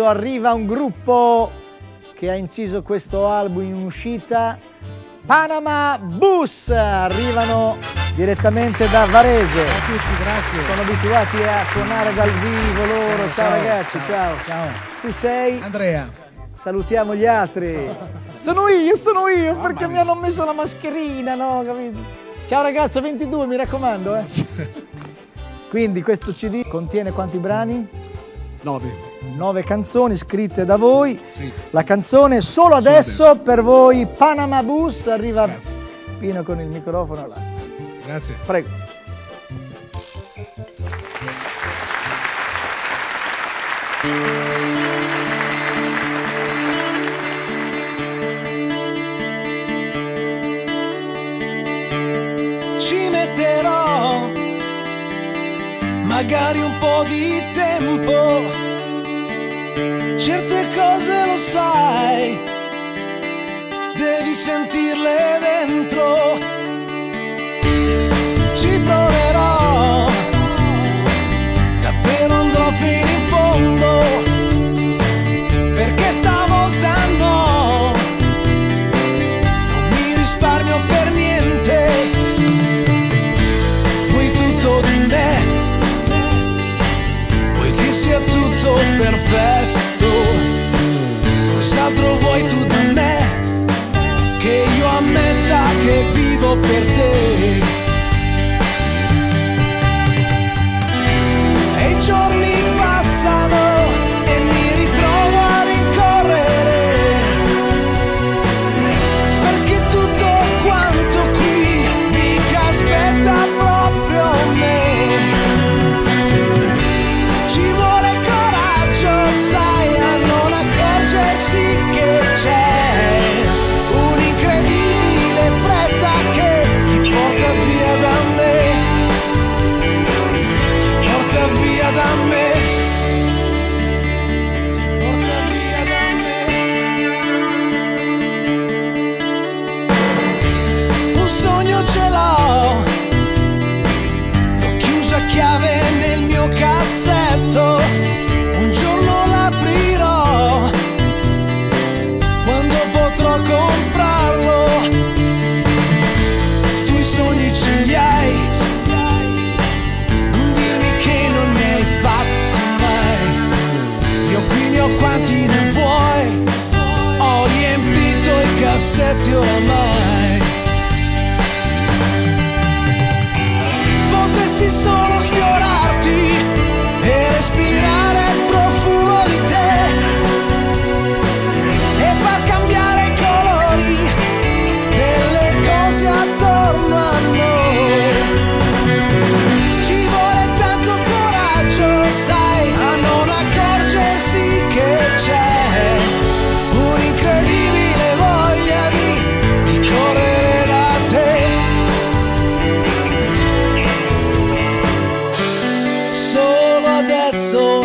Arriva un gruppo che ha inciso questo album in uscita, Panama Bus, arrivano direttamente da Varese. Ciao a tutti, grazie. Sono abituati a suonare dal vivo loro. Ciao ragazzi, ciao. Tu sei? Andrea. Salutiamo gli altri. Sono io, perché mi hanno messo la mascherina, no? Capito? Ciao ragazzo, 22, mi raccomando, eh. Quindi questo CD contiene quanti brani? 9 canzoni scritte da voi. Sì. La canzone Solo adesso per voi, Panama Bus, arriva. Grazie. Pino con il microfono all'asta. Grazie. Prego. Ci metterò magari un po' di tempo. Certe cose lo sai, devi sentirle dentro. Ci proverò, davvero andrò fino in fondo, perché stavolta no, non mi risparmio per niente. Vuoi tutto di me, vuoi che sia tutto perfetto. Cos'altro vuoi tu da me, che io ammetta che vivo per te. E i giorni passano e mi ritrovo a rincorrere, perché tutto quanto qui mica aspetta proprio me. Ci vuole coraggio, sai, a non accorgersi che c'è un'incredibile fretta che ti porta via da me, ti porta via da me, ti porta via da me. Un sogno ce l'ho, l'ho chiuso a chiave nel mio cassetto, un giorno l'aprirò quando potrò comprarlo. Tu i sogni ce li hai, non dirmi che non ne hai fatti mai. Io qui ne ho quanti ne vuoi, ho riempito i cassetti oramai. Potessi solo sfiorarti e respirare il profumo di te e far cambiare i colori delle cose attorno a noi. Ci vuole tanto coraggio, sai, a non accorgersi che c'è un'incredibile voglia di correre da te. Solo adesso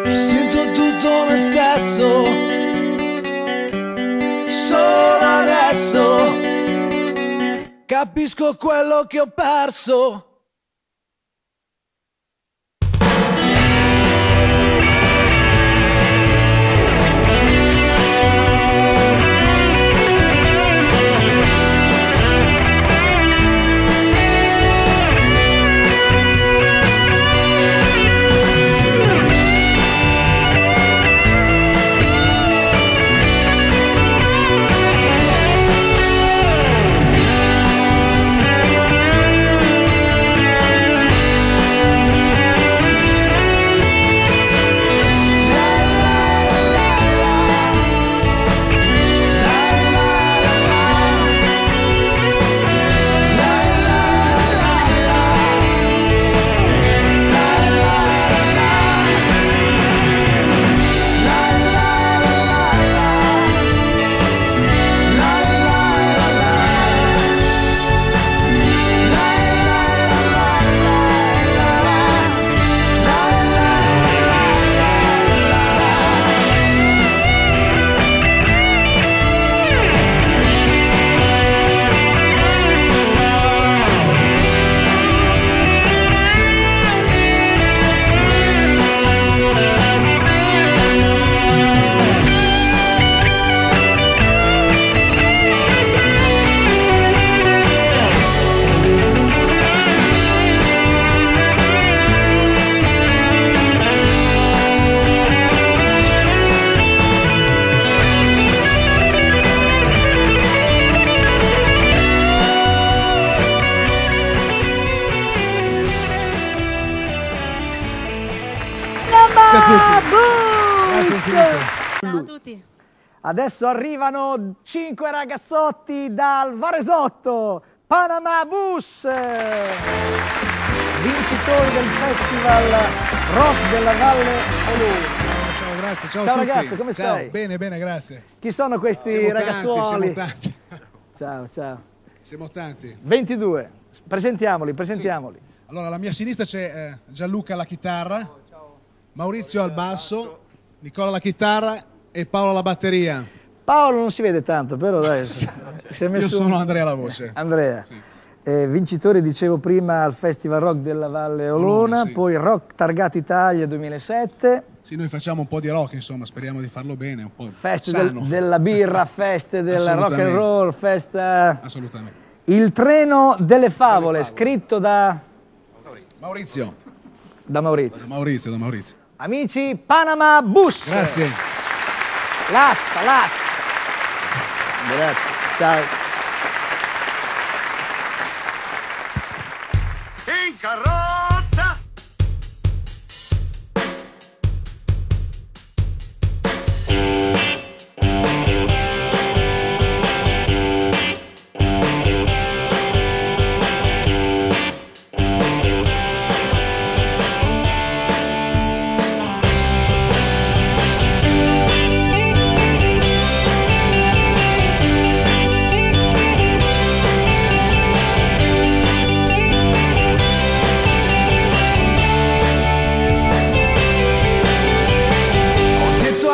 mi sento tutto me stesso. Solo adesso capisco quello che ho perso. Grazie infinite. Ciao a tutti. Adesso arrivano 5 ragazzotti dal Varesotto, Panama Bus, vincitori del Festival Rock della Valle Olona. Ciao, grazie, ciao a Ciao tutti. ragazzi, come Ciao, stai? bene, bene, grazie. Chi sono questi Siamo ragazzuoli? Siamo tanti. Ciao, ciao. Siamo tanti. 22, presentiamoli. Allora, alla mia sinistra c'è Gianluca alla chitarra, Maurizio al basso, Nicola alla chitarra e Paolo alla batteria. Paolo non si vede tanto, però dai, si è messo. Io sono Andrea alla voce. Andrea. Sì. Vincitori, dicevo prima, al Festival Rock della Valle Olona, sì. poi Rock Targato Italia 2007. Sì, noi facciamo un po' di rock, insomma, speriamo di farlo bene, un po' Feste sano. della birra, feste del rock and Assolutamente. roll, festa... Assolutamente. Il treno delle favole, scritto da Maurizio. Maurizio. Da Maurizio. Amici, Panama Bus. Grazie. L'asta. Grazie, ciao. In carrozza!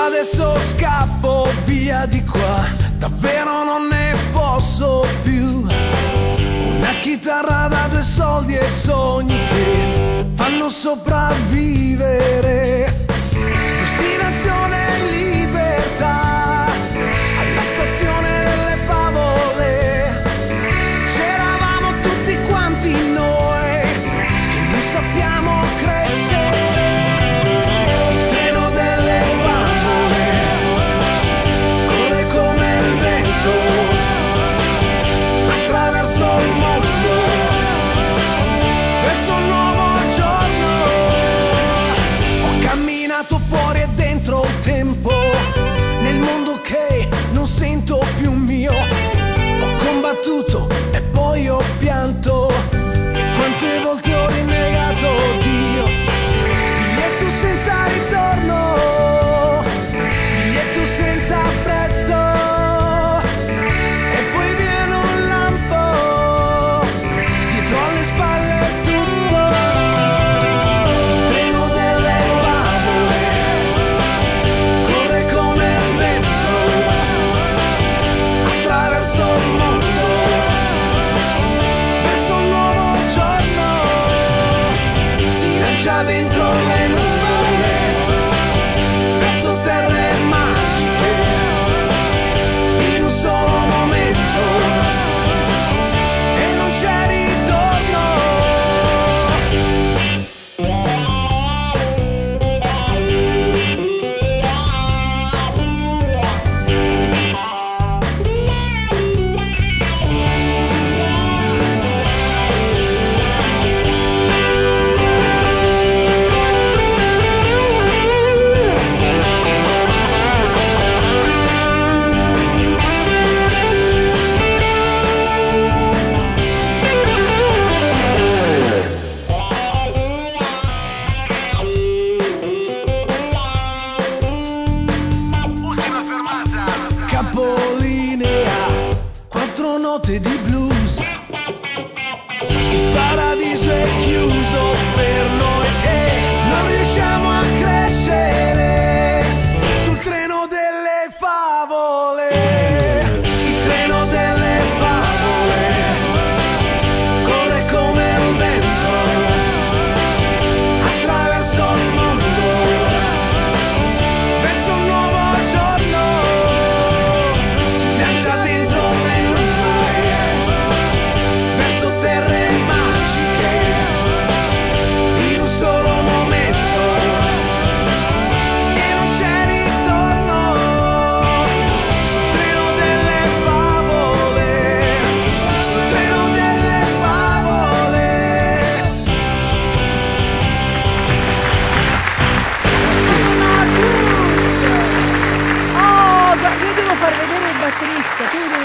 Adesso scappo via di qua, davvero non ne posso più. Una chitarra da 2 soldi e sogni che fanno sopravvivere. Destinazione libertà, alla stazione delle favole. C'eravamo tutti quanti noi che non sappiamo crescere. Attraverso il mondo, verso un nuovo giorno. Ho camminato fuori e dentro il tempo, nel mondo che non sento più mio. Ho combattuto e poi ho pianto, e quante volte ho rinnegato Dio. Biglietto senza ritorno, biglietto senza prezzo. Dentro le nuvole, verso terre magiche, in un solo momento, e non c'è ritorno. Capolinea, 4 note di blu.